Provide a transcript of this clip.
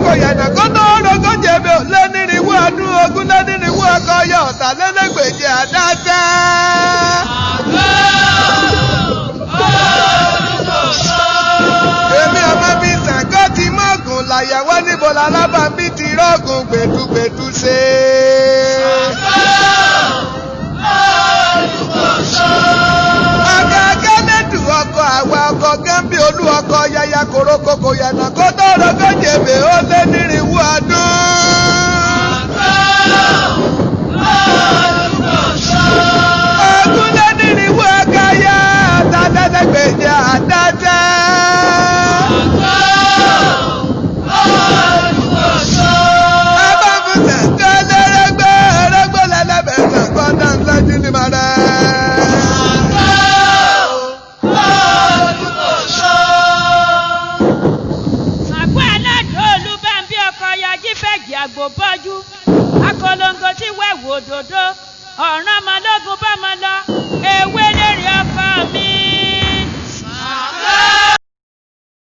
kókó yànnà kó tó rogó jèbè lẹ́nìrìnwó ọdún ogún lẹ́nìrìnwó ọkọ̀ ọyọ ọ̀tàlélẹ́gbèje àdáta. Èmi ọmọ bíi Ṣàngó ti mọ́gùn làyẹ̀wò níbo lálábàbí ti rọ́gùn gbẹ̀dúgbẹ̀dú ṣe. Ọkọ̀ akẹ́lẹ́dù ọkọ̀ àwa ọkọ̀ gẹ́ńbí olú ọkọ̀ yaya korokoko yànnà kó tó rogó jèbè ó lé nírìnwó ọdún. Ogún lé nírìnwó ọkọ̀ ya ọ̀tàlélẹ́gbèje àdáta. Bọ́jú akọlongo tí wẹ̀wò òdòdó ọ̀ràn ọmọlógún bá máa lọ ewé